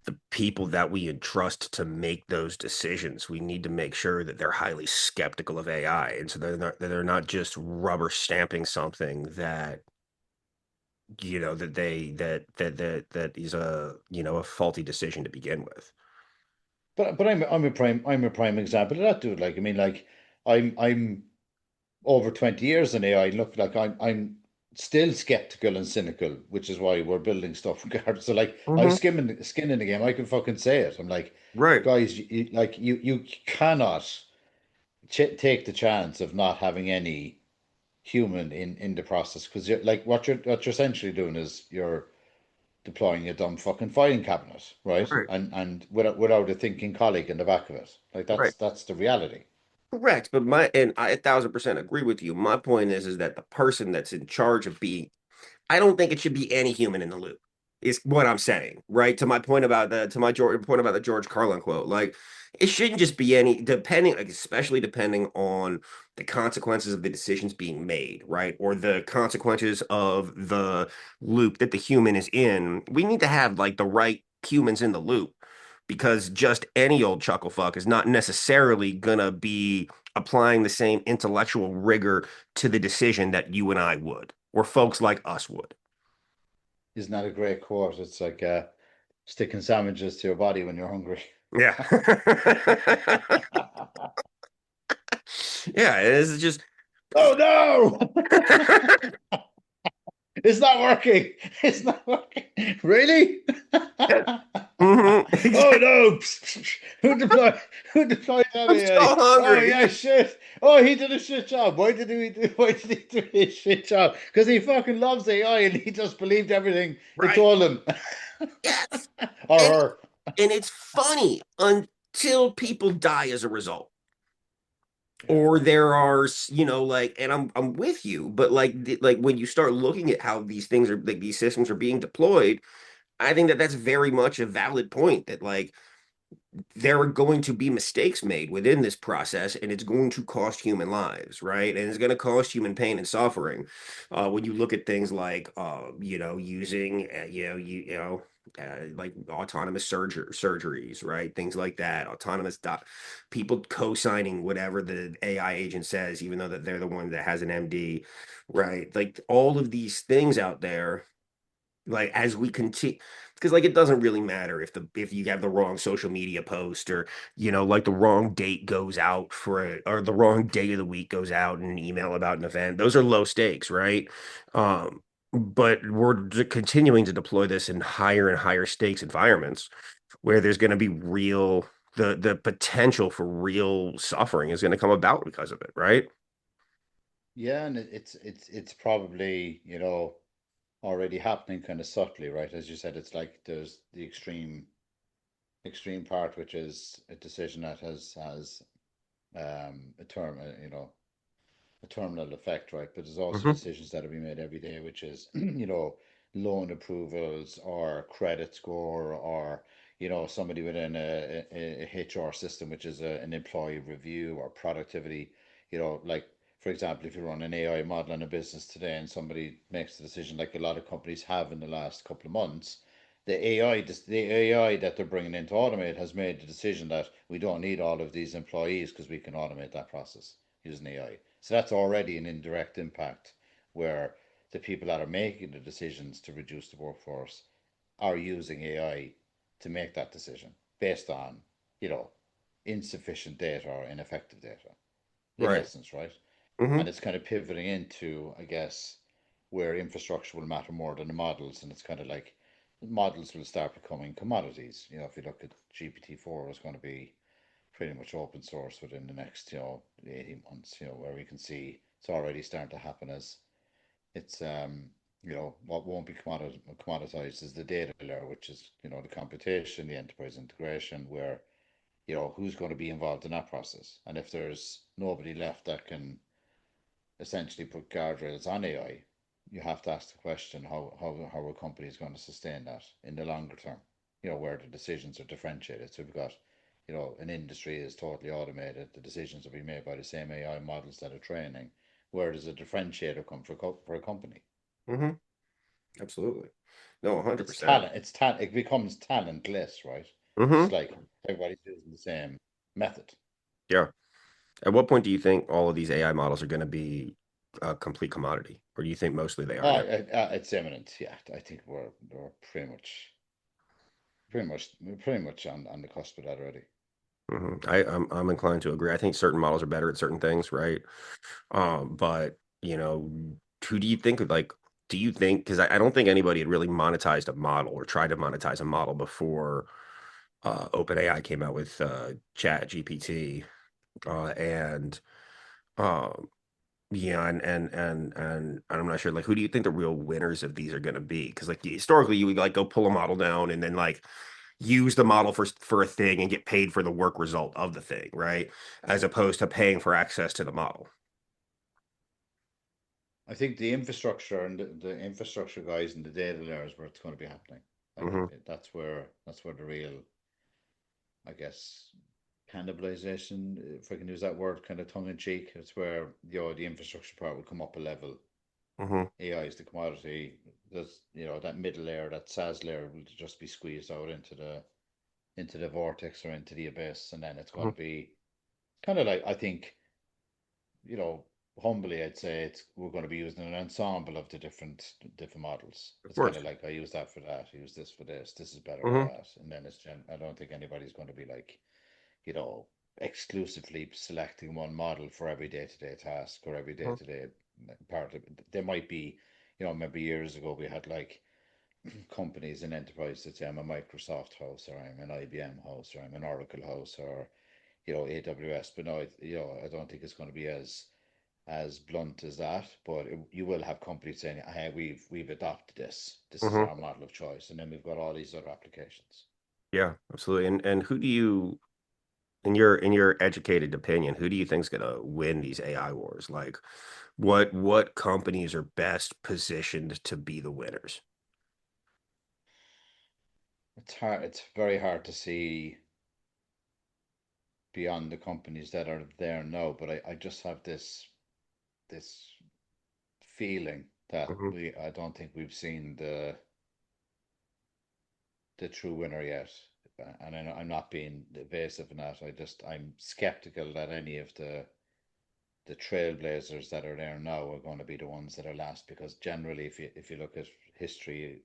the people that we entrust to make those decisions, we need to make sure that they're highly skeptical of AI. And so they're not just rubber stamping something that, that is a faulty decision to begin with. But I'm a prime example of that, dude. Like, I mean, like, I'm over 20 years in AI. Look, like, I'm still skeptical and cynical, which is why we're building stuff regardless. So, like, I've Hmm. skin in the game. I can fucking say it. I'm like, Right. guys, you cannot ch take the chance of not having any human in the process, because you're like, what you're essentially doing is you're deploying a dumb fucking filing cabinet, right? Right. And without a thinking colleague in the back of it. Like, Right. that's the reality. Correct. But and I 1,000% agree with you. My point is that the person that's in charge of being I don't think it should be any human in the loop. Is what I'm saying, right? To my point about the George Carlin quote. Like, it shouldn't just be any depending, like, especially depending on the consequences of the decisions being made, right? Or the consequences of the loop that the human is in. We need to have like the right humans in the loop because just any old chuckle fuck is not necessarily gonna be applying the same intellectual rigor to the decision that you and I would, or folks like us would. Isn't that a great quote? It's like sticking sandwiches to your body when you're hungry. Yeah. Yeah, it's just Oh no! It's not working. It's not working. Really? Exactly. Oh no! Who deployed? Who deployed that I'm so AI? Oh hungry. yeah, shit. Oh, he did a shit job. Why did he do a shit job? Because he fucking loves AI and he just believed everything it Right. told him. Yes. Or And her. and it's funny until people die as a result. Yeah. Or there are, like, and I'm with you, but like like when you start looking at how these things are like these systems are being deployed, I think that that's very much a valid point that like there are going to be mistakes made within this process and it's going to cost human lives, right? And it's going to cost human pain and suffering. When you look at things like using like autonomous surgeries, right? Things like that, people co-signing whatever the AI agent says, even though that they're the one that has an MD, right? Like all of these things out there, like as we continue, because like it doesn't really matter if you have the wrong social media post, or like the wrong date goes out or the wrong day of the week goes out in an email about an event. Those are low stakes, right? But we're continuing to deploy this in higher and higher stakes environments where there's going to be real the potential for real suffering is going to come about because of it, right? Yeah, and it's probably, already happening kind of subtly, right? As you said, it's like there's the extreme part, which is a decision that has a term, a terminal effect, right? But there's also Hmm. decisions that are being made every day, which is, loan approvals or credit score or, somebody within a HR system, which is an employee review or productivity, like, for example, if you run an AI model in a business today and somebody makes the decision, like a lot of companies have in the last couple of months, the AI that they're bringing in to automate has made the decision that we don't need all of these employees because we can automate that process using AI. So that's already an indirect impact where the people that are making the decisions to reduce the workforce are using AI to make that decision based on, you know, insufficient data or ineffective data, in Right. essence, right? And Hmm. it's kind of pivoting into, I guess, where infrastructure will matter more than the models. And it's kind of like models will start becoming commodities. If you look at GPT-4, it's going to be pretty much open source within the next, 18 months, where we can see it's already starting to happen as it's, what won't be commoditized is the data layer, which is, the computation, the enterprise integration, where, who's going to be involved in that process. And if there's nobody left that can essentially put guardrails on AI, you have to ask the question how a company is going to sustain that in the longer term, where the decisions are differentiated. So we've got, an industry is totally automated, the decisions will be made by the same AI models that are training. Where does a differentiator come for a company? Hmm. Absolutely. No, It's 100%. talent. It becomes talentless, right? It's Hmm. like everybody's using the same method. Yeah. At what point do you think all of these AI models are going to be a complete commodity, or do you think mostly they are Oh, now? it's imminent. Yeah, I think we're pretty much on the cusp of that already. I'm inclined to agree. I think certain models are better at certain things, right? But who do you think like? Do you think? Because I don't think anybody had really monetized a model or tried to monetize a model before OpenAI came out with ChatGPT, and um, yeah, and I'm not sure. Like, who do you think the real winners of these are going to be? Because like historically, you would like go pull a model down and then like use the model for a thing and get paid for the work result of the thing, right? As opposed to paying for access to the model. I think the infrastructure and the infrastructure guys and the data layers where it's going to be happening. Like Hmm. that's where the real, I guess, cannibalization, if I can use that word kind of tongue in cheek, it's where the infrastructure part will come up a level. Hmm. AI is the commodity. There's that middle layer, that SaaS layer will just be squeezed out into the vortex or into the abyss, and then it's going Hmm. to be kind of like, I think, you know, humbly, I'd say we're going to be using an ensemble of the different models. Of It's kind course. of like I use that for that, I use this for this, this is better for Hmm. that, and then I don't think anybody's going to be like, you know, exclusively selecting one model for every day-to-day task or every day-to-day part of it. There might be, remember years ago we had like companies and enterprises that say I'm a Microsoft house or I'm an IBM house or I'm an Oracle house or AWS. But no, I don't think it's going to be as blunt as that. But you will have companies saying, "Hey, we've adopted this. This is Hmm. our model of choice," and then we've got all these other applications. Yeah, absolutely. And who do you, in your educated opinion, who do you think's gonna win these AI wars? Like, what companies are best positioned to be the winners? It's hard. It's very hard to see beyond the companies that are there now. But I just have this feeling that Hmm. I don't think we've seen the true winner yet. And I'm not being evasive in that. I'm skeptical that any of the trailblazers that are there now are going to be the ones that are last, because generally, if you look at history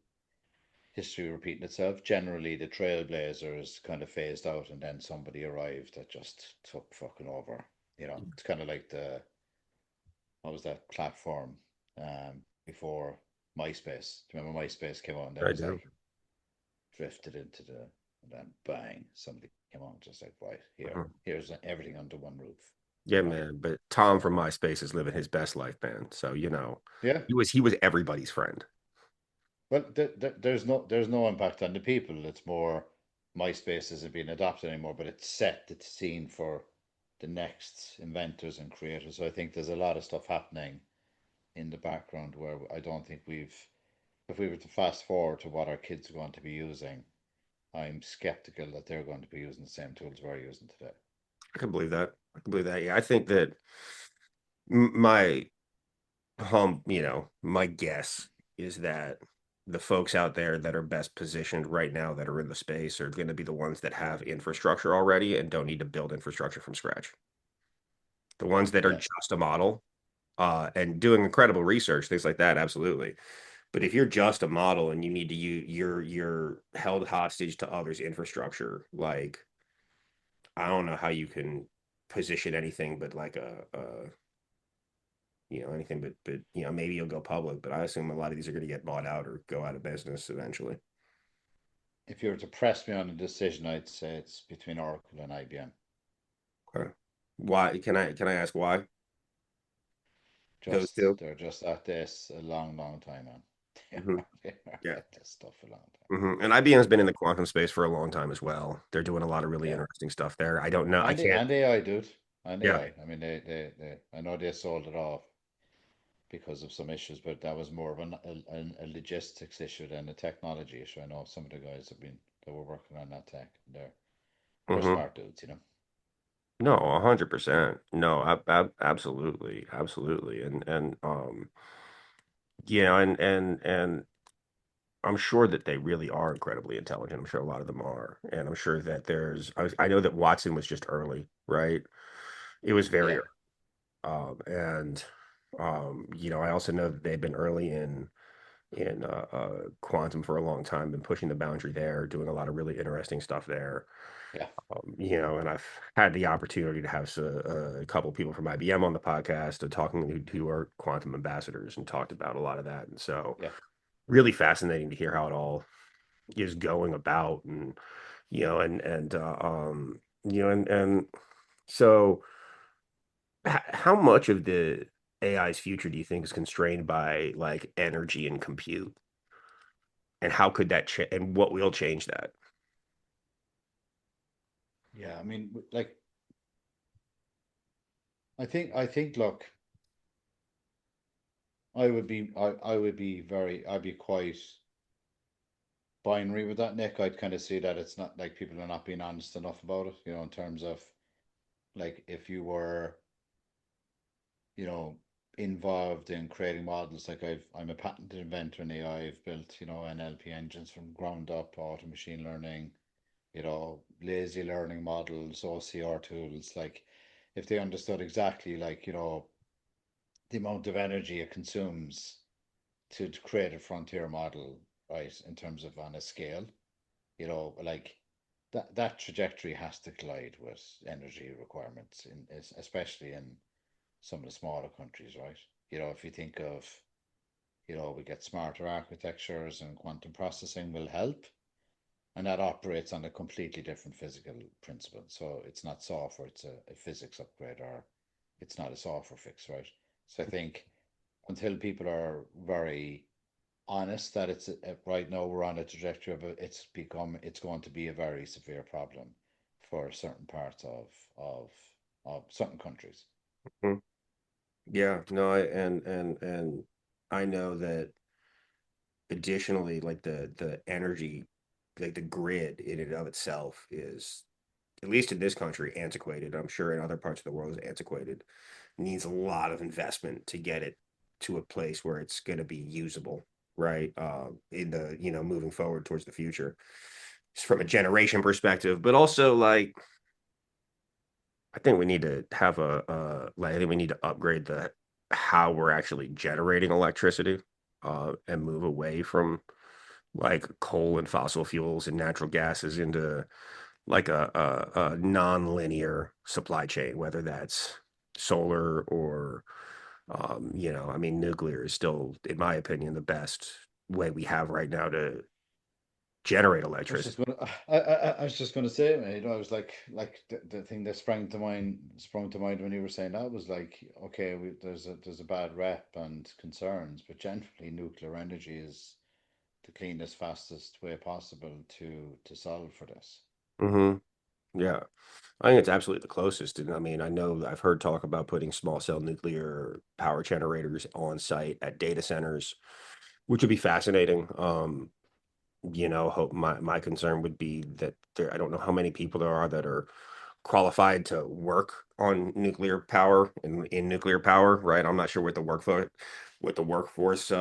repeating itself, generally the trailblazers kind of phased out and then somebody arrived that just took fucking over. It's kind of like the what was that platform before MySpace? Do you remember MySpace came on? There I was do. like drifted into and then bang, somebody came on just like, right here, Mhm. here's everything under one roof, you Yeah, know. man. But Tom from So MySpace is living his best life, man. So, yeah, he was everybody's friend. well, there's no impact on the people. It's more MySpace isn't being adopted anymore, but it's set the scene for the next inventors and creators. So I think there's a lot of stuff happening in the background where I don't think if we were to fast forward to what our kids are going to be using, I'm skeptical that they're going to be using the same tools we're using today. I can believe that. I can believe that. Yeah, I think that my my guess is that the folks out there that are best positioned right now that are in the space are going to be the ones that have infrastructure already and don't need to build infrastructure from scratch. The ones that are Yeah. just a model and doing incredible research, things like that, absolutely. But if you're just a model and you need to you're held hostage to others' infrastructure, like I don't know how you can position anything but like anything but maybe you'll go public, but I assume a lot of these are going to get bought out or go out of business eventually. If you were to press me on a decision, I'd say it's between Oracle and IBM. Okay. Why can I ask why those Just two? they're just at this a long, long time, man. Hmm. They're Yeah. at this stuff a long time. And IBM has been in So the quantum space for a long time as well. They're doing a lot of really yeah, interesting stuff there. I don't know. I and can't. AI, dude, and Yeah. AI. I mean, they I know they sold it off because of some issues, but that was more of a logistics issue than a technology issue. I know some of the guys that were working on that tech. They're Hmm. smart dudes, you know. No, 100%. No, absolutely, absolutely. And I'm sure that they really are incredibly intelligent. I'm sure a lot of them are. And I'm sure that I know that Watson was just early, right? It was very Yeah, early. And I also know that they've been early in quantum for a long time, been pushing the boundary there, doing a lot of really interesting stuff there. yeah, And I've had the opportunity to have a couple of people from IBM on the podcast and talking who are quantum ambassadors and talked about a lot of that. And so yeah. really fascinating to hear how it all is going about and so how much of the AI's future do you think is constrained by like energy and compute? And how could that change and what will change that? Yeah, I mean, like, I think, look, I'd be quite binary with that, Nick. I'd kind of see that it's not like people are not being honest enough about it, in terms of like if you were, you know, involved in creating models, like I'm a patented inventor in AI. I've built, NLP engines from ground up, auto machine learning, lazy learning models, OCR tools. Like if they understood exactly, like, the amount of energy it consumes to create a frontier model, right, in terms of on a scale, like that trajectory has to collide with energy requirements especially in some of the smaller countries, right? If you think of we get smarter architectures and quantum processing will help. And that operates on a completely different physical principle. So it's not software, it's a physics upgrade, or it's not a software fix, right? So I think until people are very honest that right now we're on a trajectory of it's going to be a very severe problem for certain parts of of certain countries. Mhm. Yeah, no, and I know that additionally, like the energy, like the grid in and of itself is, at least in this country, antiquated. I'm sure in other parts of the world is antiquated. Needs a lot of investment to get it to a place where it's going to be usable, right? In the, moving forward towards the future, just from a generation perspective, but also like I think we need to have like I think we need to upgrade the how we're actually generating electricity, and move away from like coal and fossil fuels and natural gases into like a non-linear supply chain, whether that's solar or I mean, nuclear is still, in my opinion, the best way we have right now to generate I was just electricity. gonna, I was just gonna say, man, I was like the thing that sprung to mind when you were saying that was like, okay, there's a bad rep and concerns, but generally nuclear energy is the cleanest, fastest way possible to solve for this. Hmm. Yeah, I think it's absolutely the closest. And I mean, I know I've heard talk about putting small cell nuclear power generators on site at data centers, which would be fascinating. Hope my concern would be that I don't know how many people there are that are qualified to work on nuclear power in nuclear power, right? I'm not sure what the workforce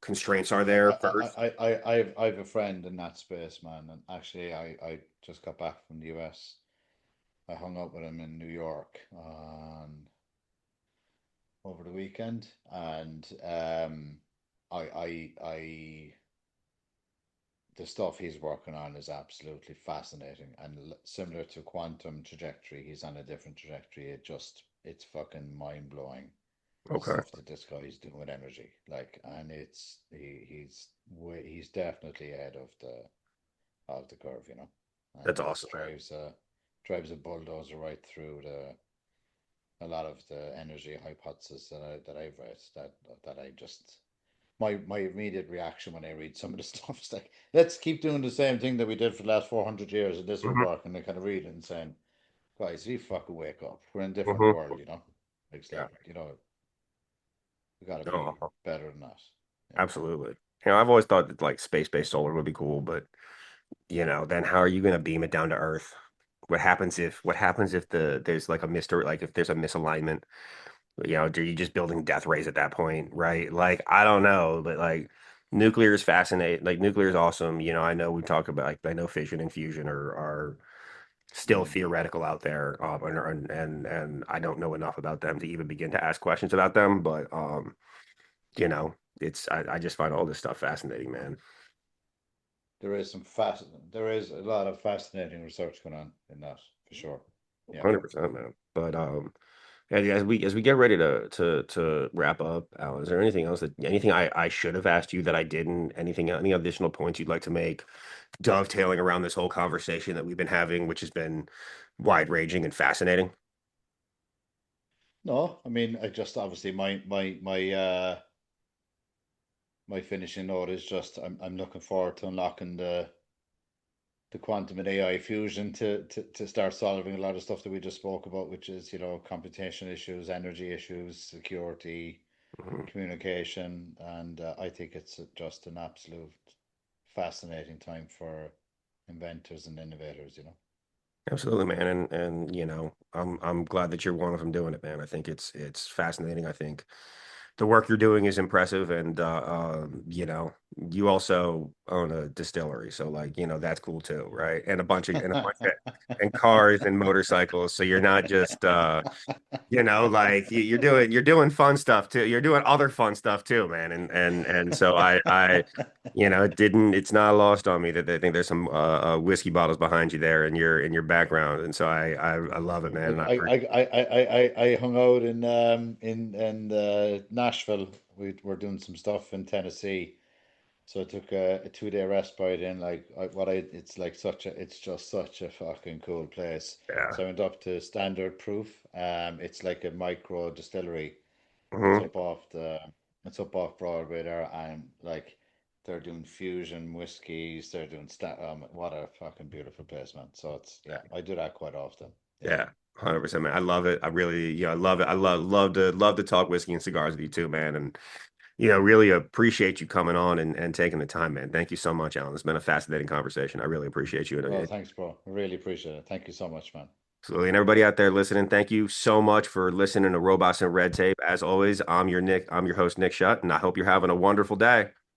constraints are there first. I've a friend in that space, man, and actually I just got back from the US. I hung out with him in New York over the weekend, and I the stuff he's working on is absolutely fascinating and similar to quantum trajectory. He's on a different trajectory. It's fucking mind blowing the Okay, stuff that this guy is doing with energy. Like, and he's definitely ahead of the curve, that's and awesome, man. drives a bulldozer right through the a lot of the energy hypothesis that I've read that I just my immediate reaction when I read some of the stuff is like, let's keep doing the same thing that we did for the last 400 years and this will Hmm. work. And I kind of read it and saying, guys, we fucking wake up. We're in a different Hmm. world. It's Yeah. like, we got to be Oh, better than that. Yeah. absolutely. I've always thought that like space-based solar would be cool, but then how are you going to beam it down to Earth? What happens if there's like a mystery, like if there's a misalignment? Are you just building death rays at that point, right? Like, I don't know, but like nuclear is fascinating. Like nuclear is awesome. I know we talk about like I know fission and fusion are still Mm. theoretical out there, and I don't know enough about them to even begin to ask questions about them. But you know, I just find all this stuff fascinating, man. There is a lot of fascinating research going on in that for sure. Yeah. 100%, man. But as we get ready to wrap up, Alan, is there anything I should have asked you that I didn't? Any additional points you'd like to make, dovetailing around this whole conversation that we've been having, which has been wide-ranging and fascinating? No, I mean, I just obviously my finishing note is just I'm looking forward to unlocking the quantum and AI fusion to start solving a lot of stuff that we just spoke about, which is, computation issues, energy issues, security, Mhm. communication, and I think it's just an absolute fascinating time for inventors and innovators. Absolutely, man. And I'm glad that you're one of them doing it, man. I think it's fascinating. I think the work you're doing is impressive, and you also own a distillery, so like, that's cool too, right? And cars and motorcycles. So you're not just like you're doing fun stuff too. You're doing other fun stuff too, man. And so it's not lost on me that they think there's some whiskey bottles behind you there in your background. And so I love it, man. And I appreciate I hung out in Nashville. We were doing some stuff in Tennessee. So I took a 2 day respite in it's like it's just such a fucking cool place. yeah. So I went up to Standard Proof. It's like a micro distillery. It's Mhm. up off the it's up off Broadway there, and like they're doing fusion whiskeys. They're doing what a fucking beautiful place, man. So it's yeah, I do that quite often. Yeah. Yeah. 100%, man. I love it. I really, I love it. I love to talk whiskey and cigars with you too, man. And really appreciate you coming on and taking the time, man. Thank you so much, Alan. It's been a fascinating conversation. I really appreciate you. Oh, thanks, bro. I really appreciate it. Thank you so much, man. And everybody out there listening, thank you so much for listening to Robots and Red Tape. As always, I'm your host, Nick Schutt, and I hope you're having a wonderful day.